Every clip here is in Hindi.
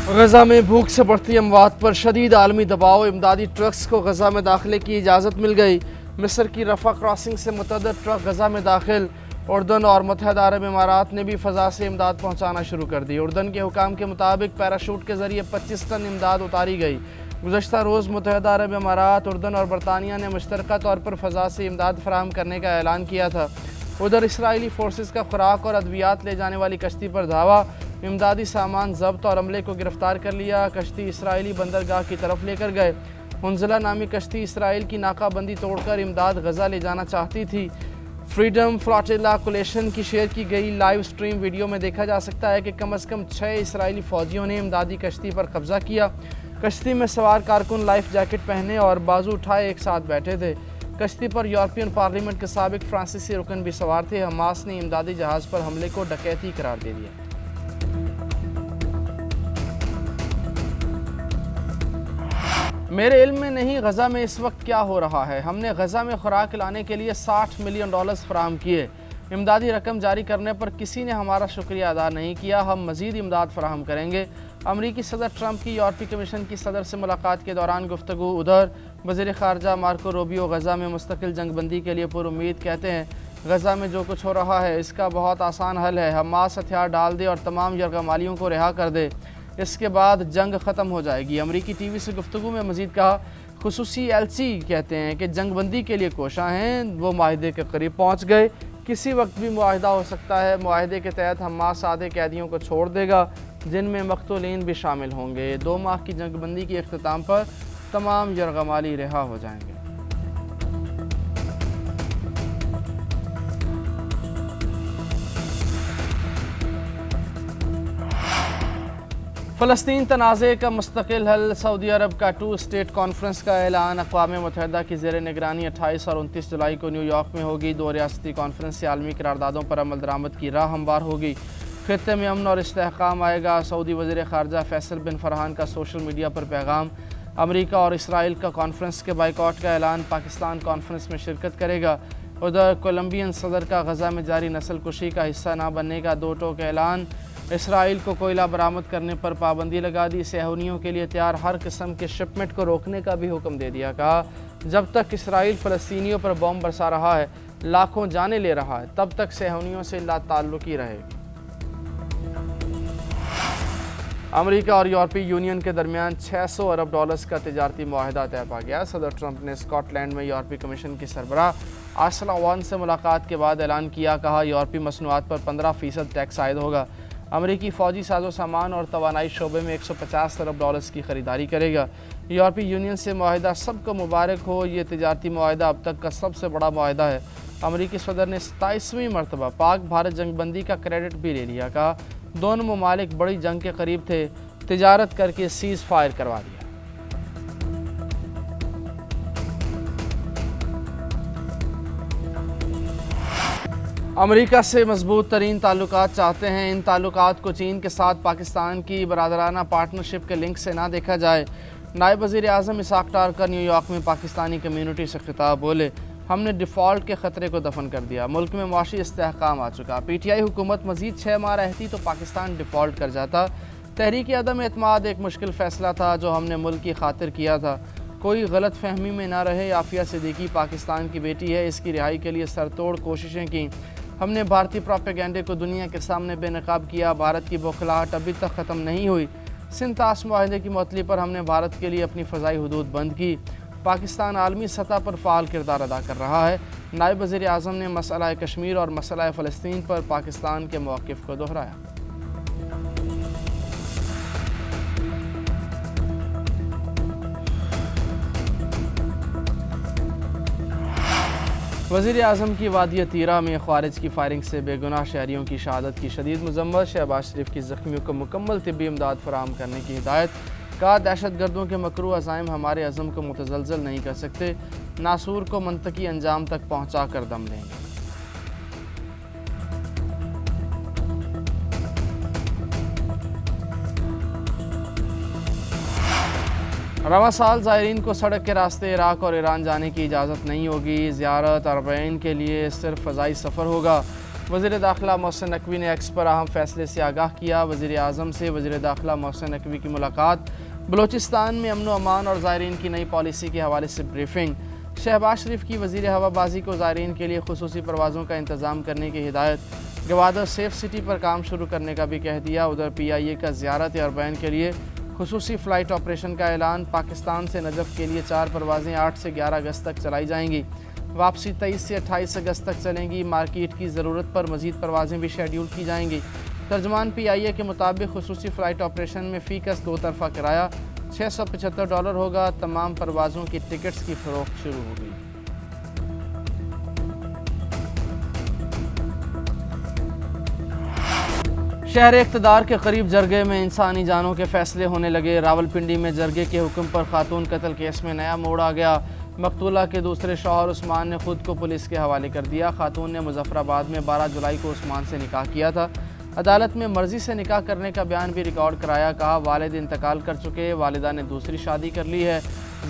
गजा में भूख से बढ़ती अमवात पर शदीद आलमी दबाव। इमदादी ट्रक्स को गजा में दाखिले की इजाज़त मिल गई। मिस्र की रफ़ा क्रॉसिंग से मुतअद्दिद ट्रक गजा में दाखिल। उर्दन और मुत्तहदा अरब इमारात ने भी फ़ज़ा से इमदाद पहुँचाना शुरू कर दी। उर्दन के हुकाम के मुताबिक पैराशूट के ज़रिए 25 टन इमदाद उतारी गई। गुज़श्ता रोज़ मुत्तहदा अरब इमारात, उर्दन और बरतानिया ने मुश्तरका तौर पर फ़ज़ा से इमदाद फराहम करने का ऐलान किया था। उधर इसराइली फोर्सेस का खुराक और अद्वियात ले जाने वाली कश्ती पर धावा। इमदादी सामान जब्त और अमले को गिरफ्तार कर लिया। कश्ती इसराइली बंदरगाह की तरफ लेकर गए। मुंजिला नामी कश्ती इसराइल की नाकाबंदी तोड़कर इमदाद गजा ले जाना चाहती थी। फ्रीडम फ्लोटिला कोलेशन की शेयर की गई लाइव स्ट्रीम वीडियो में देखा जा सकता है कि कम अज़ कम 6 इसराइली फ़ौजियों ने इमदादी कश्ती पर कब्जा किया। कश्ती में सवार कारकुन लाइफ जैकेट पहने और बाजू उठाए एक साथ बैठे थे। कश्ती पर यूरोपियन पार्लियामेंट के साबिक फ्रांसीसी रुकन भी सवार थे। हमास ने इमदादी जहाज़ पर हमले को डकैती करार दे दिया। मेरे इल्म में नहीं गजा में इस वक्त क्या हो रहा है। हमने गजा में खुराक लाने के लिए $60 मिलियन फराहम किए। इमदादी रकम जारी करने पर किसी ने हमारा शुक्रिया अदा नहीं किया। हम मज़ीद इमदाद फराहम करेंगे। अमरीकी सदर ट्रंप की यूरोपीय कमीशन की सदर से मुलाकात के दौरान गुफ्तगू। उधर वज़ीर ख़ारजा मार्को रूबियो गजा में मुस्तकिल जंगबंदी के लिए पुरुम्मीद। कहते हैं गजा में जो कुछ हो रहा है इसका बहुत आसान हल है। हमास हथियार डाल दे और तमाम यरगमालियों को रिहा कर दे, इसके बाद जंग ख़त्म हो जाएगी। अमरीकी टीवी से गुफ्तगू में मज़ीद कहा, खुसूसी एलसी कहते हैं कि जंगबंदी के लिए कोशां हैं, वो माहिदे के करीब पहुँच गए। किसी वक्त भी मुआहिदा हो सकता है। मुआहिदे के तहत हमास आधे कैदियों को छोड़ देगा, जिनमें मक़तूलीन भी शामिल होंगे। 2 माह की जंगबंदी के इख्तिताम पर तमाम यरगमाली रिहा हो जाएंगे। फ़लस्तीन तनाज़े का मुस्तकिल हल। सऊदी अरब का 2 स्टेट कॉन्फ्रेंस का ऐलान। अक़वाम मुत्तहिदा की ज़ेर निगरानी 28 और 29 जुलाई को न्यूयॉर्क में होगी। 2 रियासती कॉन्फ्रेंस से आलमी करारदादों पर अमल दरामद की राह हमवार होगी। ख़ित्ते में अमन और इस्तेहकाम आएगा। सऊदी वज़ीर ख़ारजा फैसल बिन फरहान का सोशल मीडिया पर पैगाम। अमरीका और इसराइल का कॉन्फ्रेंस के बाइकआउट का ऐलान। पाकिस्तान कॉन्फ्रेंस में शिरकत करेगा। उधर कोलंबियन सदर का गजा में जारी नस्ल कुशी का हिस्सा न बनने का 2 टोक ऐलान। इसराइल को कोयला बरामद करने पर पाबंदी लगा दी। सेहूनियों के लिए तैयार हर किस्म के शिपमेंट को रोकने का भी हुक्म दे दिया। कहा, जब तक इसराइल फ़लस्तीनियों पर बम बरसा रहा है, लाखों जानें ले रहा है, तब तक सेहूनियों से लाताल्लुकी रहेगी। अमरीका और यूरोपीय यूनियन के दरमियान $600 अरब का तिजारती मुआहिदा तय पा गया। सदर ट्रंप ने स्कॉटलैंड में यूरोपीय कमीशन की सरबराह आर्सला वॉन से मुलाकात के बाद ऐलान किया। कहा, यूरोपीय मसनूआत पर 15% टैक्स आयद होगा। अमरीकी फ़ौजी साजो सामान और तवानाई शोबे में $150 अरब की ख़रीदारी करेगा। यूरोपीय यूनियन से मुआहिदा सबको मुबारक हो। ये तिजारती मुआहिदा अब तक का सबसे बड़ा मुआहिदा है। अमरीकी सदर ने 27वीं मरतबा पाक भारत जंगबंदी का क्रेडिट भी ले लिया। कहा, दोनों ममालिक बड़ी जंग के करीब थे, तिजारत करके सीज़ फायर करवा दिया। अमरीका से मजबूत तरीन ताल्लुकात चाहते हैं। इन ताल्लुकात को चीन के साथ पाकिस्तान की बरादराना पार्टनरशिप के लिंक से ना देखा जाए। नायब वज़ीर आज़म इसाक डार का न्यूयॉर्क में पाकिस्तानी कम्यूनिटी से खिताब। बोले, हमने डिफ़ॉल्ट के ख़तरे को दफन कर दिया। मुल्क में मुआशी इस्तेहकाम आ चुका। PTI हुकूमत मज़ीद 6 माह रहती तो पाकिस्तान डिफ़ॉल्ट कर जाता। तहरीक अदम एतमाद एक मुश्किल फ़ैसला था जो हमने मुल्क की खातिर किया था। कोई गलत फहमी में ना रहे। आफिया सिद्दीकी पाकिस्तान की बेटी है। इसकी रिहाई के लिए सरतोड़ कोशिशें की। हमने भारतीय प्रोपेगेंडे को दुनिया के सामने बेनकाब किया। भारत की बौखलाहट अभी तक ख़त्म नहीं हुई। सिंतास मुआहदे की मुअत्तली पर हमने भारत के लिए अपनी फ़ज़ाई हुदूद बंद की। पाकिस्तान आलमी सतह पर फ़ाल किरदार अदा कर रहा है। नायब वज़ीर आज़म ने मसला कश्मीर और मसला फ़लस्तीन पर पाकिस्तान के मौक़िफ़ को दोहराया। वज़ीर आज़म की वादी तीरा में ख़वारिज की फायरिंग से बेगुनाह शहरियों की शहादत की शदीद मज़म्मत। शहबाज शरीफ की ज़ख्मियों को मुकम्मल तिब्बी इमदाद फराहम करने की हिदायत। कहा, दहशतगर्दों के मकरू अज़ाइम हमारे अज़म को मुतज़लज़ल नहीं कर सकते। नासूर को मंतकी अंजाम तक पहुँचा कर दम लेंगे। रवां साल ज़ायरीन को सड़क के रास्ते इराक़ और ईरान जाने की इजाज़त नहीं होगी। ज़ियारत अरबईन के लिए सिर्फ फ़ज़ाई सफ़र होगा। वज़ीर दाखिला मोहसिन नकवी ने एक्स पर अहम फैसले से आगाह किया। वज़ीर आज़म से वज़ीर दाखिला मोहसिन नकवी की मुलाकात। बलोचिस्तान में अमन व अमान और ज़ायरीन की नई पॉलिसी के हवाले से ब्रीफिंग। शहबाज शरीफ की वज़ीर हवाबाजी को ज़ायरीन के लिए खुसूसी परवाज़ों का इंतज़ाम करने की हिदायत। गवादर सेफ सिटी पर काम शुरू करने का भी कह दिया। उधर PIA का ज़ियारत अरबैन के लिए खुसूसी फ़्लाइट ऑपरेशन का ऐलान। पाकिस्तान से नजफ़ के लिए 4 परवाज़ें 8 से 11 अगस्त तक चलाई जाएंगी। वापसी 23 से 28 अगस्त तक चलेंगी। मार्केट की ज़रूरत पर मज़ीद परवाज़ें भी शेड्यूल की जाएंगी। तर्जमान PIA के मुताबिक खुसूसी फ़्लाइट ऑपरेशन में फ़ी कस 2 तरफ़ा किराया $675 होगा। तमाम परवाज़ों की टिकट्स की फ़रोख्त शुरू हो गई। शहर इक़्तिदार के करीब जरगे में इंसानी जानों के फैसले होने लगे। रावलपिंडी में जरगे के हुक्म पर खातून कत्ल केस में नया मोड़ आ गया। मकतूला के दूसरे शौहर उस्मान ने खुद को पुलिस के हवाले कर दिया। खातून ने मुजफ्फराबाद में 12 जुलाई को उस्मान से निकाह किया था। अदालत में मर्जी से निकाह करने का बयान भी रिकॉर्ड कराया। कहा वालिद इंतकाल कर चुके, वालिदा ने दूसरी शादी कर ली है।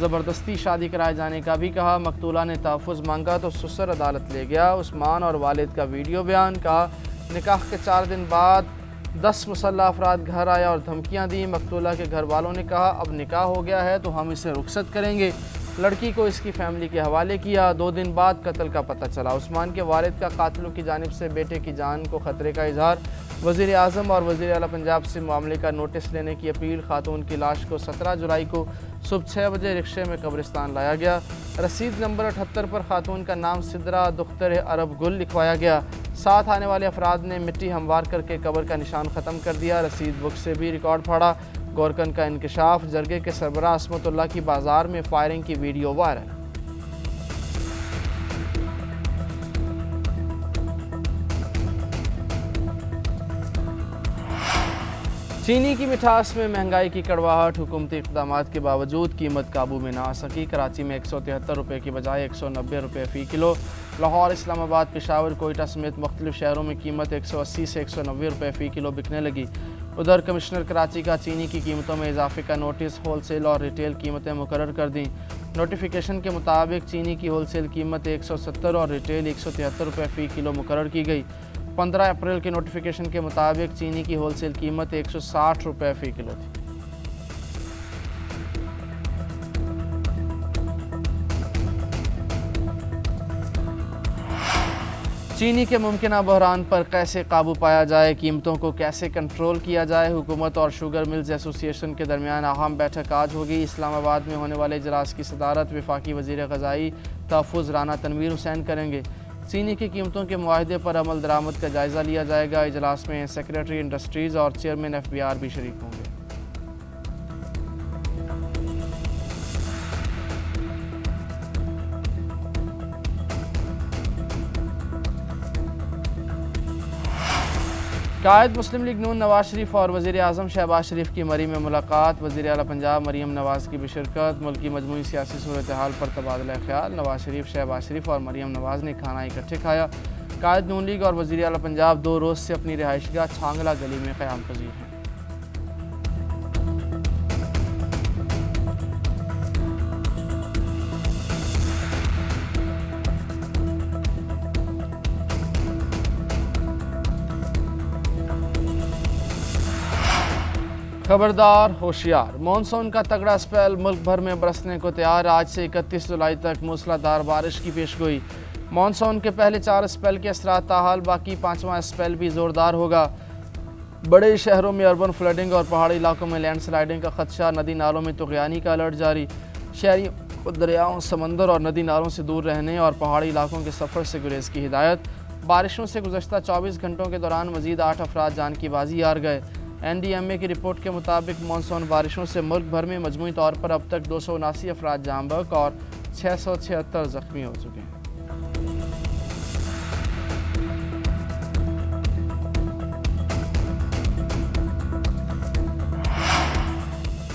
ज़बरदस्ती शादी कराए जाने का भी कहा। मकतूला ने तहफ़्फ़ुज़ मांगा तो ससुर अदालत ले गया। उस्मान और वालिद का वीडियो बयान। कहा निकाह के 4 दिन बाद 10 मुसल्लह अफराद घर आया और धमकियां दी। मकतूला के घर वालों ने कहा अब निकाह हो गया है तो हम इसे रुखसत करेंगे। लड़की को इसकी फैमिली के हवाले किया। 2 दिन बाद कत्ल का पता चला। उस्मान के वालिद का कातिलों की जानिब से बेटे की जान को ख़तरे का इजहार। वज़ीर आज़म और वज़ीर आला पंजाब से मामले का नोटिस लेने की अपील। खातून की लाश को 17 जुलाई को सुबह 6 बजे रिक्शे में कब्रिस्तान लाया गया। रसीद नंबर 78 पर खातून का नाम सिद्रा दुख्तर अरब गुल लिखवाया गया। साथ आने वाले अफराद ने मिट्टी हमवार करके कब्र का निशान ख़त्म कर दिया। रसीद बुक से भी रिकॉर्ड फाड़ा। गोरकन का इंकशाफ। जरगे के सरबराह असमतुल्लाह की बाजार में फायरिंग की वीडियो वायरल। चीनी की मिठास में महंगाई की कड़वाहट। हुकूमती इक़दामात के बावजूद कीमत काबू में ना आ सकी। कराची में 173 रुपये की बजाय 190 रुपये फ़ी किलो। लाहौर, इस्लामाबाद, पेशावर, कोयटा समेत मुख्तलिफ शहरों में कीमत 180 से 190 रुपये फ़ी किलो बिकने लगी। उधर कमिश्नर कराची का चीनी की कीमतों में इजाफे का नोटिस। होलसेल और रिटेल कीमतें मुकर्रर कर दी। नोटिफिकेशन के मुताबिक चीनी की होलसेल कीमत 170 और रिटेल 173 रुपये फ़ी किलो मुकर्रर की गई। 15 अप्रैल के नोटिफिकेशन के मुताबिक चीनी की होलसेल कीमत 160 रुपये फ़ी किलो थी। चीनी के मुमकिना बहरान पर कैसे काबू पाया जाए, कीमतों को कैसे कंट्रोल किया जाए। हुकूमत और शुगर मिल्स एसोसिएशन के दरमियान अहम बैठक आज होगी। इस्लामाबाद में होने वाले इजलास की सदारत वफाकी वज़ीर ग़ज़ाई तहफ़्फ़ुज़ राना तनवीर हुसैन करेंगे। चीनी की कीमतों के मुआहदे पर अमल दरामद का जायज़ा लिया जाएगा। इजलास में सेक्रेटरी इंडस्ट्रीज़ और चेयरमैन FBR भी शरीक होंगे। कायद मुस्लिम लीग नून नवाज शरीफ और वज़ीर आज़म शहबाज शरीफ की मरी में मुलाकात। वज़ीर आला पंजाब मरीम नवाज़ की भी शिरकत। मुल्क की मजमूई सियासी सूरत हाल पर तबादला ख्याल। नवाज शरीफ, शहबाज शरीफ और मरीम नवाज़ ने खाना इकट्ठे खाया। कायद नून लीग और वज़ीर आला पंजाब 2 रोज़ से अपनी रिहाइशगाह छांगला गली में क़याम पज़ीर हैं। खबरदार, होशियार। मानसून का तगड़ा स्पेल मुल्क भर में बरसने को तैयार। आज से 31 जुलाई तक मूसलाधार बारिश की पेशगोई। मानसून के पहले 4 स्पेल के असरात ताहाल, बाकी 5वां स्पेल भी ज़ोरदार होगा। बड़े शहरों में अर्बन फ्लडिंग और पहाड़ी इलाकों में लैंडस्लाइडिंग का खदशा। नदी नालों में तुग़यानी का अलर्ट जारी। शहरियों को दरियाओं, समंदर और नदी नालों से दूर रहने और पहाड़ी इलाकों के सफ़र से गुरेज की हिदायत। बारिशों से गुज़श्ता 24 घंटों के दौरान मज़ीद 8 अफराद जान की बाजी हार गए। NDMA की रिपोर्ट के मुताबिक मानसून बारिशों से मुल्क भर में मजमूई तौर पर अब तक 279 अफराद जाँ बहक और 676 ज़ख्मी हो चुके हैं।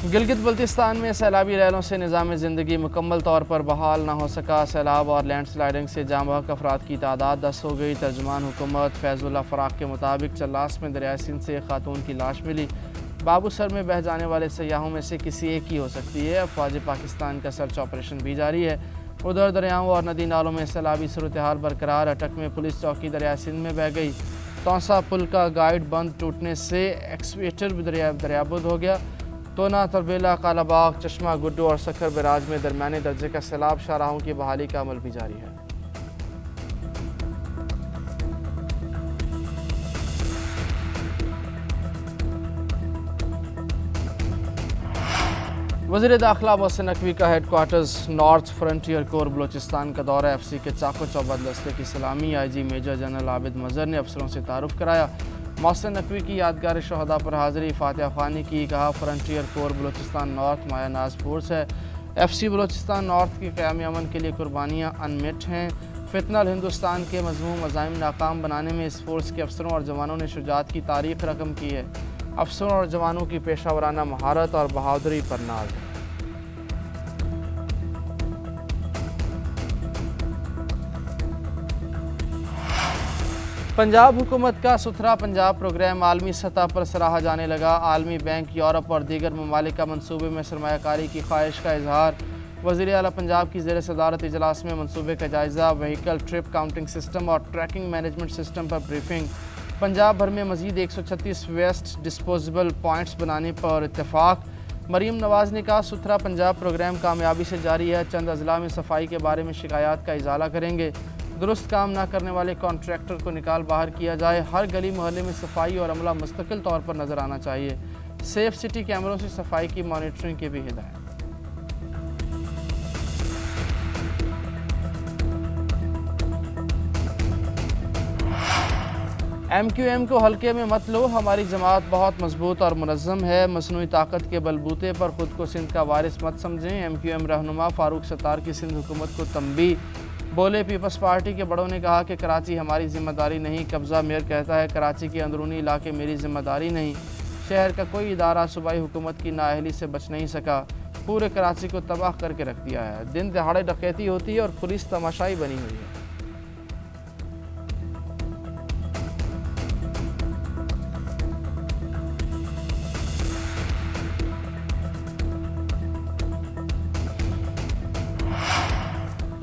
गिलगित बल्तिस्तान में सैलाबी रैलों से निज़ाम ज़िंदगी मुकम्मल तौर पर बहाल न हो सका। सैलाब और लैंडस्लाइडिंग से जाँ बहक अफराद की तादाद 10 हो गई। तर्जुमान हुकूमत फैज़ुल्ला फ़राक के मुताबिक चल्लास में दरिया सिंध से एक खातून की लाश मिली। बाबूसर में बह जाने वाले सयाहों में से किसी एक ही हो सकती है। अफवाज पाकिस्तान का सर्च ऑपरेशन भी जारी है। उधर दरियाओं और नदी नालों में सैलाबी सूरत हाल बरकरार। अटक में पुलिस चौकी दरिया सिंध में बह गई। तौसा पुल का गाइड बंद टूटने से एक्सवेटर भी दरियाबुद हो गया। तोना, तरबेला, कालाबाग, चश्मा, गुड्डू और सखर बराज में दरमियाने दर्जे का सैलाब। शाहराहों की बहाली का अमल भी जारी है। वज़ीर दाखिला मोहसिन नकवी का headquarters north frontier core Balochistan का दौरा। FC के चाको चौबंद दस्ते की सलामी। IG major general Abid Mazhar ने अफसरों से तारुफ कराया। मोहसिन नकवी की यादगार शहदा पर हाज़िरी। फातिहा ख़ानी की। कहा फ्रंटियर कोर बलोचिस्तान नॉर्थ माया नाज फोर्स है। FC बलोचिस्तान नॉर्थ की क़याम अमन के लिए कुर्बानियाँ अनमिट हैं। फितनल हिंदुस्तान के मज़मूम अज़ाइम नाकाम बनाने में इस फोर्स के अफसरों और जवानों ने शुजाअत की तारीफ़ रकम की है। अफसरों और जवानों की पेशा वराना महारत और बहादुरी पर नाज है। पंजाब हुकूमत का सुथरा पंजाब प्रोग्राम आलमी सतह पर सराहा जाने लगा। आलमी बैंक, यूरोप और दीगर ममालिक का मनसूबे में सरमायाकारी की ख्वाहिश का इजहार। वज़ीर आला पंजाब की ज़ेर सदारत इजलास में मनसूबे का जायज़ा। व्हीकल ट्रिप काउंटिंग सिस्टम और ट्रैकिंग मैनेजमेंट सिस्टम पर ब्रीफिंग। पंजाब भर में मज़ीद 136 वेस्ट डिस्पोजेबल पॉइंट्स बनाने पर इत्तेफाक। मरीम नवाज़ ने कहा सुथरा पंजाब प्रोग्राम कामयाबी से जारी है। चंद अजला में सफाई के बारे में शिकायत का इजाला करेंगे। दुरुस्त काम ना करने वाले कॉन्ट्रैक्टर को निकाल बाहर किया जाए। हर गली मोहल्ले में सफाई और अमला मुस्तकिल तौर पर नज़र आना चाहिए। सेफ सिटी कैमरों से सफाई की मॉनिटरिंग की भी हिदायत। MQM को हल्के में मत लो, हमारी जमात बहुत मजबूत और मुनज़्ज़म है। मसनूई ताकत के बलबूते पर ख़ुद को सिंध का वारिस मत समझें। MQM रहनुमा फारूक सत्तार की सिंध हुकूमत को तंबी। बोले पीपल्स पार्टी के बड़ों ने कहा कि कराची हमारी जिम्मेदारी नहीं। कब्ज़ा मेयर कहता है कराची के अंदरूनी इलाके मेरी जिम्मेदारी नहीं। शहर का कोई इदारा सूबाई हुकूमत की नाअहली से बच नहीं सका। पूरे कराची को तबाह करके रख दिया है। दिन दहाड़े डकैती होती है और पुलिस तमाशाई बनी हुई है।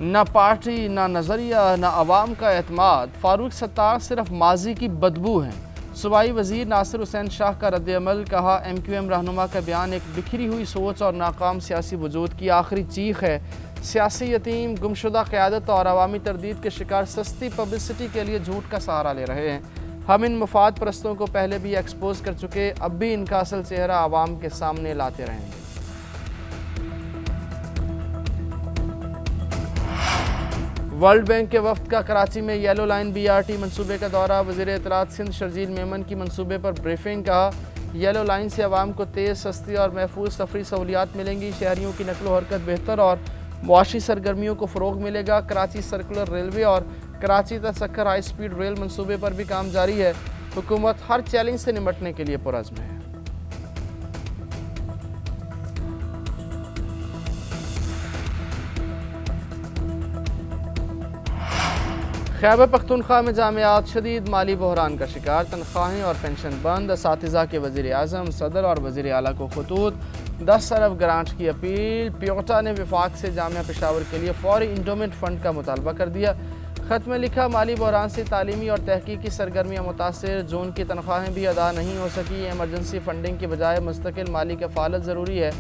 न पार्टी, न नज़रिया, न अवाम का एतमाद। फारूक सत्तार सिर्फ माजी की बदबू हैं। सूबाई वज़ीर नासिर हुसैन शाह का रद्द-ए-अमल। कहा MQM रहनुमा का बयान एक बिखरी हुई सोच और नाकाम सियासी वजूद की आखिरी चीख है। सियासी यतीम, गुमशुदा क़यादत और अवामी तरदीद के शिकार सस्ती पब्लिसिटी के लिए झूठ का सहारा ले रहे हैं। हम इन मफाद परस्तों को पहले भी एक्सपोज कर चुके, अब भी इनका असल चेहरा आवाम के सामने लाते रहेंगे। वर्ल्ड बैंक के वफ्द का कराची में येलो लाइन BRT मनसूबे का दौरा। वज़ीर इत्तलात सिंध शर्जील मेमन की मनसूबे पर ब्रीफिंग। कहा येलो लाइन से आवाम को तेज़, सस्ती और महफूज तफरी सहूलियात मिलेंगी। शहरियों की नकलो हरकत बेहतर और मुआशी सरगर्मियों को फ़रोग मिलेगा। कराची सर्कुलर रेलवे और कराची तक सक्कर हाई स्पीड रेल मनसूबे पर भी काम जारी है। हुकूमत हर चैलेंज से निपटने के लिए पुरज़्म है। खैबर पख्तूनख्वा में जामियात शदीद माली बहरान का शिकार। तनख्वाहें और पेंशन बंद। असातिज़ा के वज़ीर आज़म, सदर और वज़ीर आला को खतूत। 10 अरब ग्रांट की अपील। प्योटा ने विफाक से जामिया पेशावर के लिए फौरी इंडोमेंट फ़ंड का मुतालबा कर दिया। ख़त में लिखा माली बहरान से तालीमी और तहकीकी सरगर्मियाँ मुतासिर। जून की तनख्वाहें भी अदा नहीं हो सकी। एमरजेंसी फ़ंडिंग के बजाय मुस्तकिल माली कफ़ालत ज़रूरी है।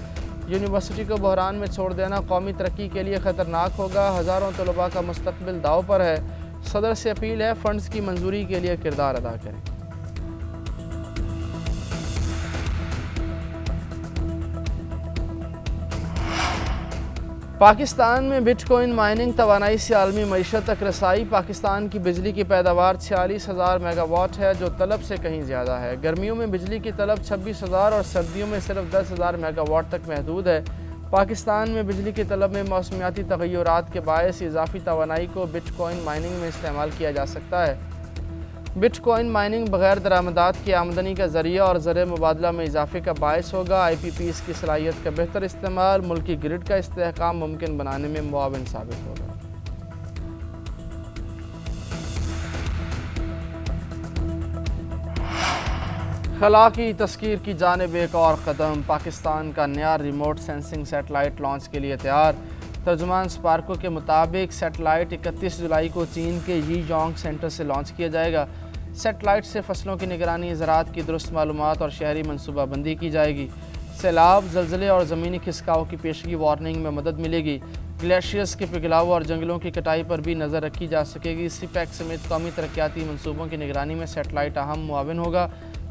यूनिवर्सिटी को बहरान में छोड़ देना कौमी तरक्की के लिए ख़तरनाक होगा। हज़ारों तलबा का मुस्तकबिल दाव पर है। सदर से अपील है फ़ंड्स की मंजूरी के लिए किरदार अदा करें। पाकिस्तान में बिटकॉइन माइनिंग तवानाई से आलमी मईशत तक रसाई। पाकिस्तान की बिजली की पैदावार 46,000 मेगावाट है, जो तलब से कहीं ज़्यादा है। गर्मियों में बिजली की तलब 26,000 और सर्दियों में सिर्फ 10,000 मेगावाट तक महदूद है। पाकिस्तान में बिजली की तलब में मौसमियाती तग़य्युरात के बायस इजाफी तवानाई को बिटकॉइन माइनिंग में इस्तेमाल किया जा सकता है। बिटकॉइन माइनिंग बग़ैर दरामदात की आमदनी का ज़रिया और ज़र मुबादला में इजाफे का बायस होगा। IPPs की सलाहियत का बेहतर इस्तेमाल मुल्की ग्रिड का इस्तेहकाम मुमकिन बनाने में मुआविन साबित होगा। खला की तस्कीर की जानिब एक और कदम। पाकिस्तान का नया रिमोट सेंसिंग सेटेलाइट लॉन्च के लिए तैयार। तर्जुमान स्पार्को के मुताबिक सेटेलाइट 31 जुलाई को चीन के यीजोंग सेंटर से लॉन्च किया जाएगा। सेटेलाइट से फसलों की निगरानी, ज़राअत की दुरुस्त मालूमात और शहरी मनसूबाबंदी की जाएगी। सैलाब, ज़लज़ले और ज़मीनी खिसकाव की पेशगी वार्निंग में मदद मिलेगी। ग्लेशियर्स के पिघलाव और जंगलों की कटाई पर भी नज़र रखी जा सकेगी। सीपैक समेत कौमी तरक्याती मनसूबों की निगरानी में सेटेलाइट अहम मुआविन होगा।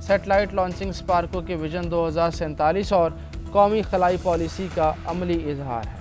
सेटेलाइट लॉन्चिंग स्पार्को के विजन 2047 और कौमी खलाई पॉलिसी का अमली इजहार है।